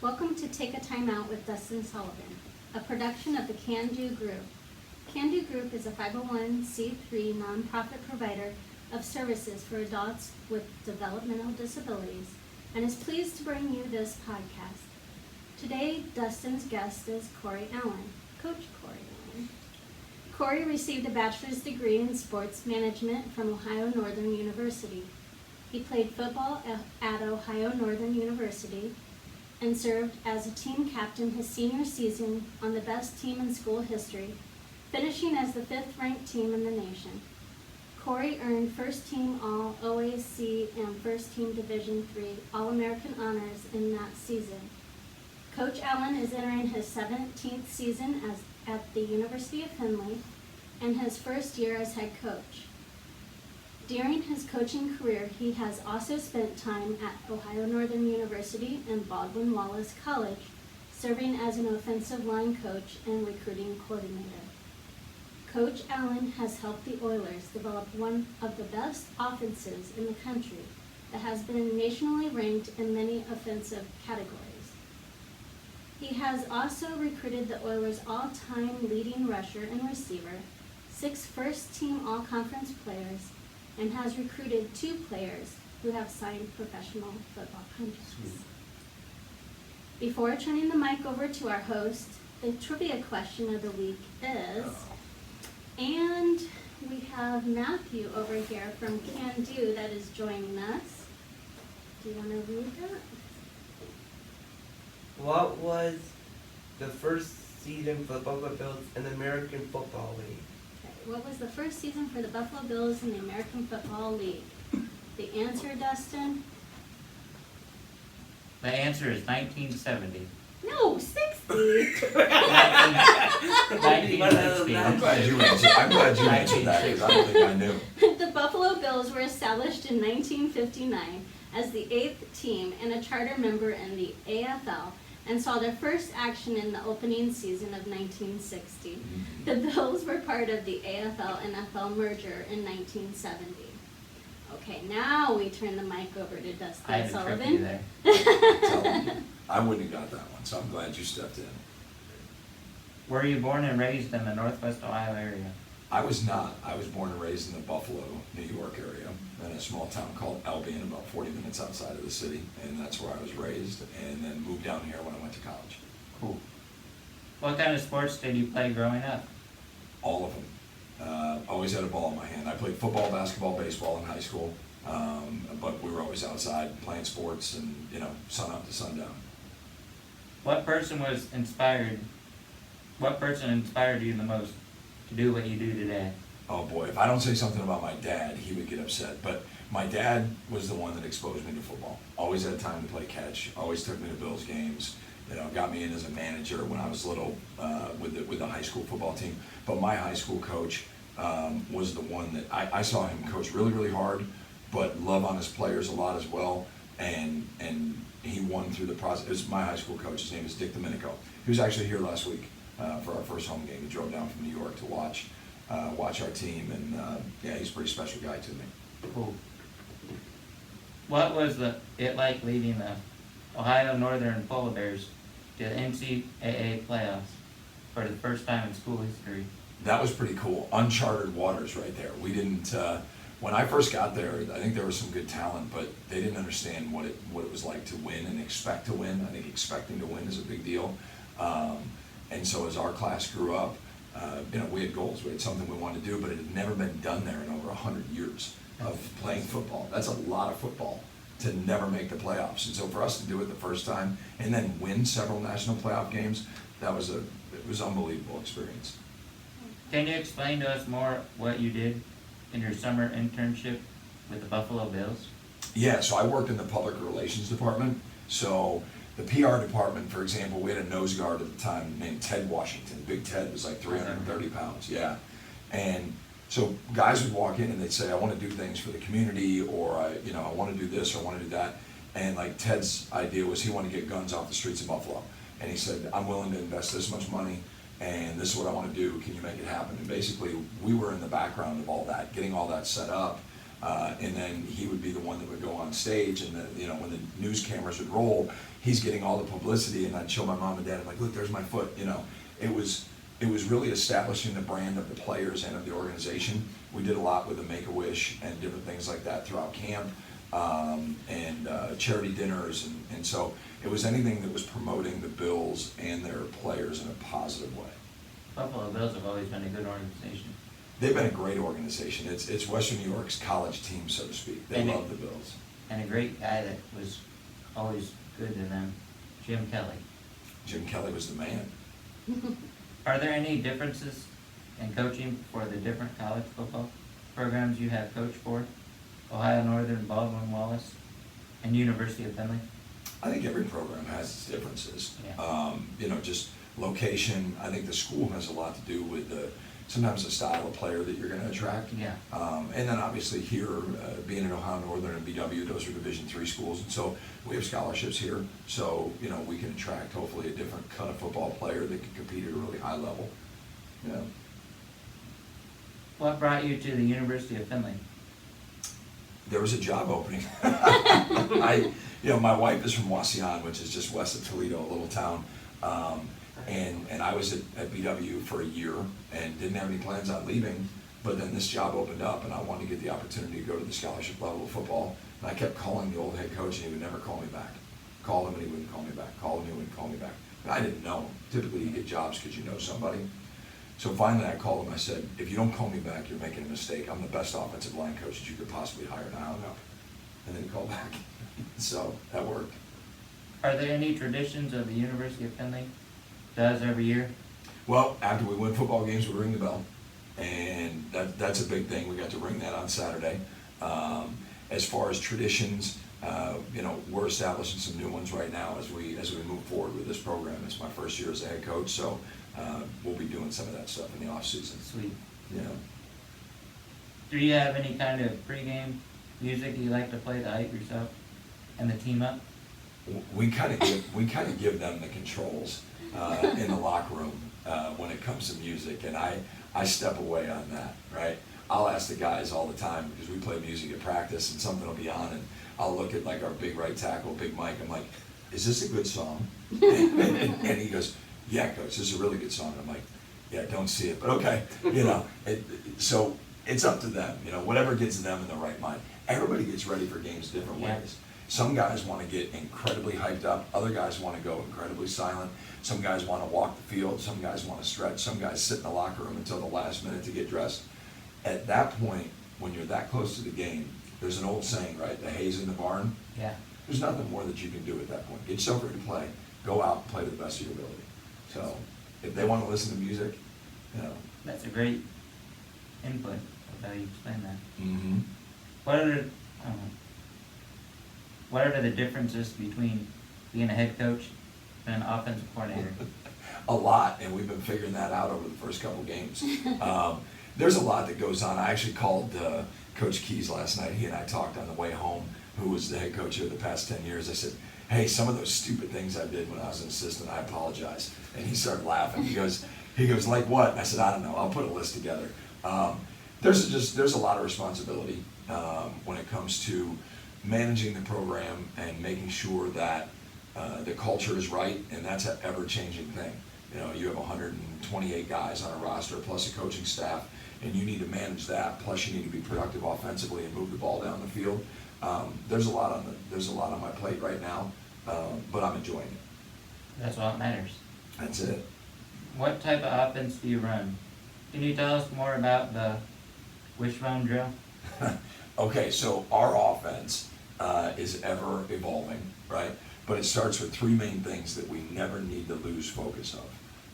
Welcome to Take a Timeout with Dustin Sullivan, a production of the KanDuGroup. KanDuGroup is a 501c3 nonprofit provider of services for adults with developmental disabilities and is pleased to bring you this podcast. Today, Dustin's guest is Korey Allen, Coach Korey Allen. Korey received a bachelor's degree in sports management from Ohio Northern University. He played football at Ohio Northern University and served as a team captain his senior season on the best team in school history, finishing as the 5th-ranked team in the nation. Korey earned First Team All-OAC and First Team Division III All-American honors in that season. Coach Allen is entering his 17th season at the University of Findlay and his first year as head coach. During his coaching career, he has also spent time at Ohio Northern University and Baldwin Wallace College, serving as an offensive line coach and recruiting coordinator. Coach Allen has helped the Oilers develop one of the best offenses in the country that has been nationally ranked in many offensive categories. He has also recruited the Oilers' all-time leading rusher and receiver, 6 first-team all-conference players, and has recruited 2 players who have signed professional football contracts. Before turning the mic over to our host, the trivia question of the week is, and we have Matthew over here from KanDu that is joining us. Do you want to read that? What was the first season for the Buffalo Bills in the American Football League? What was the first season for the Buffalo Bills in the American Football League? The answer, Dustin? The answer is 1970. No, 60. 1960. I'm glad you answered that because I don't think I knew. The Buffalo Bills were established in 1959 as the 8th team and a charter member in the AFL, and saw their first action in the opening season of 1960. The Bills were part of the AFL-NFL merger in 1970. Okay, now we turn the mic over to I Dustin had to trick you Sullivan. there. I wouldn't have got that one, so I'm glad you stepped in. Were you born and raised in the Northwest Ohio area? I was not. I was born and raised in the Buffalo, New York area, in a small town called Albion, about 40 minutes outside of the city, and that's where I was raised, and then moved down here when I went to college. Cool. What kind of sports did you play growing up? All of them. Always had a ball in my hand. I played football, basketball, baseball in high school, but we were always outside playing sports and, sun up to sundown. What person inspired you the most to do what you do today? Oh boy, if I don't say something about my dad, he would get upset. But my dad was the one that exposed me to football. Always had time to play catch, always took me to Bills games, got me in as a manager when I was little with the high school football team. But my high school coach was the one that I saw him coach really, really hard, but love on his players a lot as well. And he won through the process. It was my high school coach. His name is Dick Domenico. He was actually here last week for our first home game. He drove down from New York to watch our team, and he's a pretty special guy to me. Cool. What was it like leading the Ohio Northern Polar Bears to the NCAA playoffs for the first time in school history? That was pretty cool. Uncharted waters right there. We didn't, when I first got there, I think there was some good talent, but they didn't understand what it was like to win and expect to win. I think expecting to win is a big deal. And so as our class grew up, we had goals. We had something we wanted to do, but it had never been done there in over 100 years of playing football. That's a lot of football to never make the playoffs. And so for us to do it the first time and then win several national playoff games, it was an unbelievable experience. Can you explain to us more what you did in your summer internship with the Buffalo Bills? Yeah, so I worked in the public relations department. So the PR department, for example, we had a nose guard at the time named Ted Washington. Big Ted was like 330 pounds, yeah. And so guys would walk in and they'd say, I want to do things for the community, or I want to do this or I want to do that. And like Ted's idea was he wanted to get guns off the streets of Buffalo. And he said, I'm willing to invest this much money, and this is what I want to do. Can you make it happen? And basically, we were in the background of all that, getting all that set up. And then he would be the one that would go on stage, and when the news cameras would roll, he's getting all the publicity, and I'd show my mom and dad, I'm like, look, there's my foot. It was really establishing the brand of the players and of the organization. We did a lot with the Make-A-Wish and different things like that throughout camp, and charity dinners, and so it was anything that was promoting the Bills and their players in a positive way. Buffalo Bills have always been a good organization. They've been a great organization. It's Western New York's college team, so to speak. They And love the Bills. And a great guy that was always good to them, Jim Kelly. Jim Kelly was the man. Are there any differences in coaching for the different college football programs you have coached for? Ohio Northern, Baldwin Wallace, and University of Findlay? I think every program has its differences. Yeah. Just location. I think the school has a lot to do with sometimes the style of player that you're going to attract. Yeah. And then obviously here, being in Ohio Northern and BW, those are Division III schools, and so we have scholarships here. So we can attract hopefully a different kind of football player that can compete at a really high level. What brought you to the University of Findlay? There was a job opening. My wife is from Wauseon, which is just west of Toledo, a little town. And I was at BW for a year and didn't have any plans on leaving, but then this job opened up and I wanted to get the opportunity to go to the scholarship level of football. And I kept calling the old head coach and he would never call me back. Called him and he wouldn't call me back. Called him and he wouldn't call me back. And I didn't know him. Typically you get jobs because you know somebody. So finally I called him. I said, if you don't call me back, you're making a mistake. I'm the best offensive line coach that you could possibly hire. And I hung up. And then he called back. So that worked. Are there any traditions of the University of Findlay does every year? Well, after we win football games, we ring the bell. And that's a big thing. We got to ring that on Saturday. As far as traditions, we're establishing some new ones right now as we move forward with this program. It's my first year as a head coach, so we'll be doing some of that stuff in the off season. Sweet. Yeah. Do you have any kind of pregame music you like to play to hype yourself and the team up? We kind of give them the controls in the locker room when it comes to music, and I step away on that, right? I'll ask the guys all the time because we play music at practice and something will be on, and I'll look at like our big right tackle, Big Mike. I'm like, is this a good song? And he goes, yeah, coach, this is a really good song. I'm like, yeah, don't see it, but okay, so it's up to them, whatever gets them in the right mind. Everybody gets ready for games different ways. Some guys want to get incredibly hyped up. Other guys want to go incredibly silent. Some guys want to walk the field. Some guys want to stretch. Some guys sit in the locker room until the last minute to get dressed. At that point, when you're that close to the game, there's an old saying, right? The hay's in the barn. Yeah. There's nothing more that you can do at that point. Get yourself ready to play. Go out and play to the best of your ability. So if they want to listen to music, That's a great input of how you explain that. Mm-hmm. What are the differences between being a head coach and an offensive coordinator? A lot, and we've been figuring that out over the first couple games. There's a lot that goes on. I actually called Coach Keys last night. He and I talked on the way home, who was the head coach here the past 10 years. I said, hey, some of those stupid things I did when I was an assistant, I apologize. And he started laughing. He goes, like what? And I said, I don't know. I'll put a list together. There's a lot of responsibility when it comes to managing the program and making sure that the culture is right, and that's an ever-changing thing. You have 128 guys on a roster plus a coaching staff, and you need to manage that. Plus, you need to be productive offensively and move the ball down the field. There's a lot on my plate right now, but I'm enjoying it. That's all that matters. That's it. What type of offense do you run? Can you tell us more about the wishbone drill? Okay, so our offense is ever evolving, right? But it starts with three main things that we never need to lose focus of: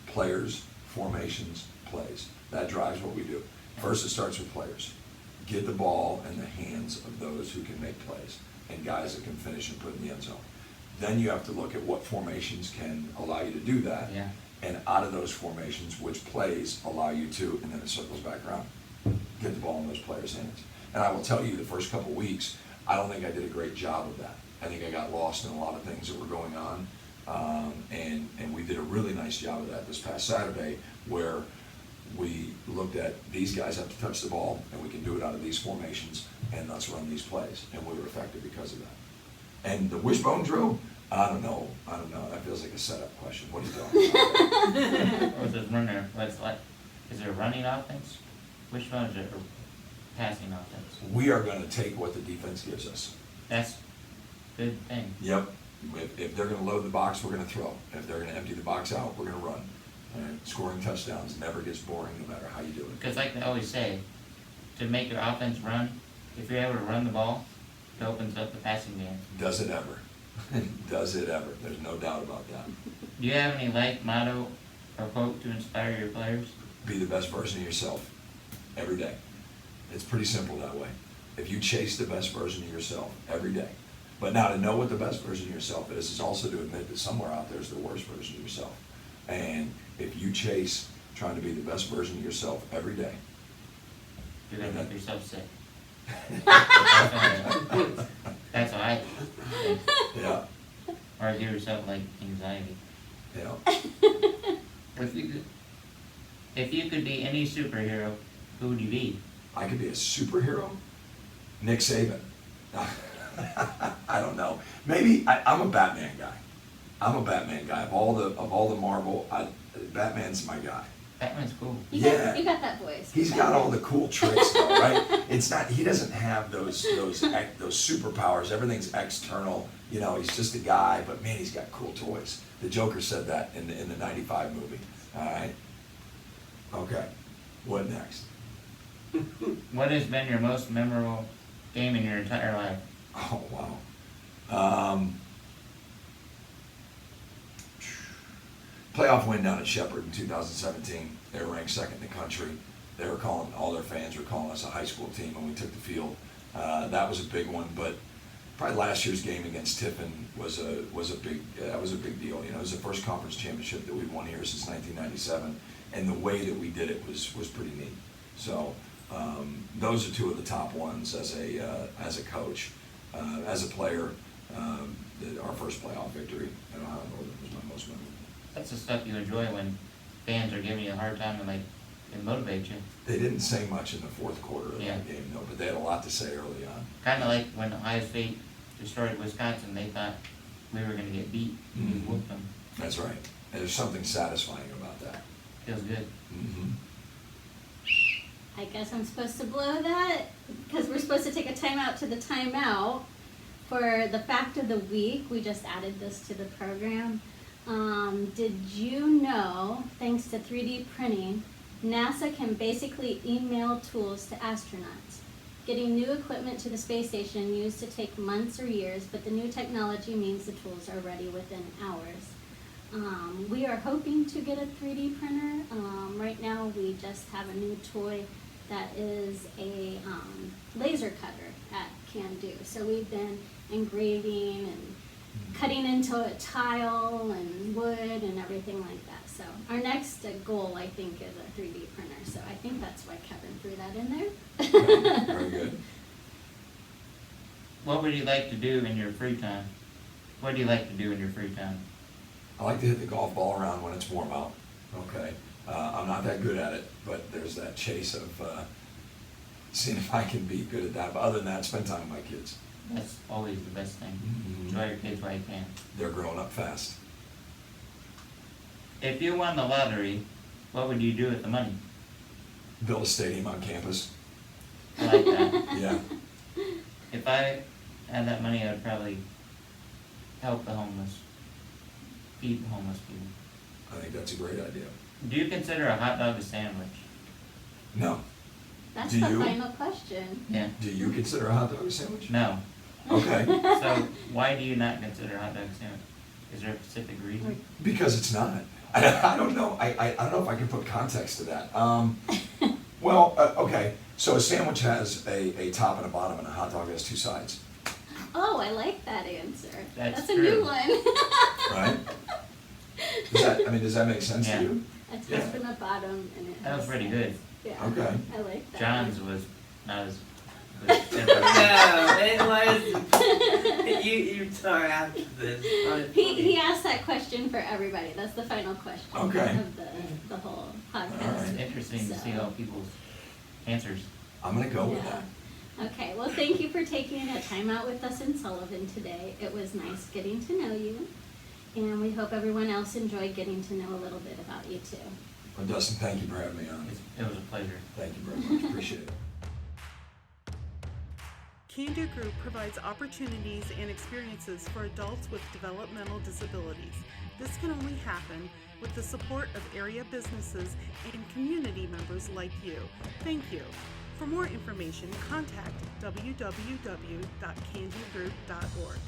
players, formations, plays. That drives what we do. First, it starts with players. Get the ball in the hands of those who can make plays and guys that can finish and put in the end zone. Then you have to look at what formations can allow you to do that. Yeah. And out of those formations, which plays allow you to, and then it circles back around. Get the ball in those players' hands. And I will tell you, the first couple weeks, I don't think I did a great job of that. I think I got lost in a lot of things that were going on. And we did a really nice job of that this past Saturday, where we looked at, these guys have to touch the ball, and we can do it out of these formations, and let's run these plays, and we were effective because of that. And the wishbone drill, I don't know, that feels like a setup question, what are you talking about? Or is runner, what's like, is it a running offense? Which one is it, or passing offense? We are gonna take what the defense gives us. That's a good thing. Yep, if they're gonna load the box, we're gonna throw. If they're gonna empty the box out, we're gonna run. And scoring touchdowns never gets boring, no matter how you do it. Because like they always say, to make your offense run, if you're able to run the ball, it opens up the passing game. Does it ever? Does it ever? There's no doubt about that. Do you have any life motto or quote to inspire your players? Be the best version of yourself every day. It's pretty simple that way. If you chase the best version of yourself every day. But now to know what the best version of yourself is also to admit that somewhere out there is the worst version of yourself. And if you chase trying to be the best version of yourself every day, You're gonna make yourself sick. That's what I think. yeah, Or give yourself like anxiety. yeah. If you could be any superhero, who would you be? I could be a superhero? Nick Saban. I don't know. Maybe I'm a Batman guy. I'm a Batman guy. Of all the Marvel, Batman's my guy. Batman's cool. You got that voice. He's got all the cool tricks though, right? It's not, he doesn't have those superpowers. Everything's external. You know, he's just a guy, but man, he's got cool toys. The Joker said that in the 95 movie. All right. Okay. What next? What has been your most memorable game in your entire life? Oh, wow. Playoff win down at Shepherd in 2017. They were ranked second in the country. They were all their fans were calling us a high school team when we took the field. That was a big one, but probably last year's game against Tiffin was a big deal. You know, it was the first conference championship that we've won here since 1997, and the way that we did it was pretty neat. So those are two of the top ones as a coach. As a player, our first playoff victory at Ohio Northern was my most memorable. That's the stuff you enjoy when fans are giving you a hard time and like it motivates you. They didn't say much in the fourth quarter of Yeah. that game, though, but they had a lot to say early on. Kind of like when Ohio State destroyed Wisconsin, they thought we were going to get beat. We Mhm. whooped them. That's right. And there's something satisfying about that. Feels good. Mm-hmm. I guess I'm supposed to blow that because we're supposed to take a timeout to the timeout. For the fact of the week, we just added this to the program. Did you know, thanks to 3D printing, NASA can basically email tools to astronauts? Getting new equipment to the space station used to take months or years, but the new technology means the tools are ready within hours. We are hoping to get a 3D printer. Right now, we just have a new toy that is a laser cutter at KanDuGroup. So we've been engraving and cutting into a tile and wood and everything like that. So our next goal, I think, is a 3D printer. So I think that's why Kevin threw that in there. Very good. What would you like to do in your free time? What do you like to do in your free time? I like to hit the golf ball around when it's warm out. Okay. I'm not that good at it, but there's that chase of seeing if I can be good at that. But other than that, spend time with my kids. That's always the best thing. Mhm. Enjoy your kids while you can. They're growing up fast. If you won the lottery, what would you do with the money? Build a stadium on campus. I like that. Yeah. If I had that money, I'd probably help the homeless, feed the homeless people. I think that's a great idea. Do you consider a hot dog a sandwich? No. That's Do the you? final question. Yeah. Do you consider a hot dog a sandwich? No. Okay. So why do you not consider a hot dog a sandwich? Is there a specific reason? Because it's not. I don't know. I don't know if I can put context to that. Well, okay. So a sandwich has a top and a bottom, and a hot dog has two sides. Oh, I like that answer. That's a true. new one. Right? Does that make sense Yeah. to you? A top Yeah. and a bottom, and it That was has pretty sides. good. Yeah. Okay. I like that. John's was not as in person. No, it was. You sorry after this. He asked that question for everybody. That's the final question Okay. of the whole podcast. It's interesting to see how people's answers. I'm gonna go with Yeah. that. Okay, well, thank you for taking a time out with Dustin Sullivan today. It was nice getting to know you, and we hope everyone else enjoyed getting to know a little bit about you too. Well, Dustin, thank you for having me on. It was a pleasure. Thank you very much. Appreciate it. KanDuGroup provides opportunities and experiences for adults with developmental disabilities. This can only happen with the support of area businesses and community members like you. Thank you. For more information, contact www.kandugroup.org.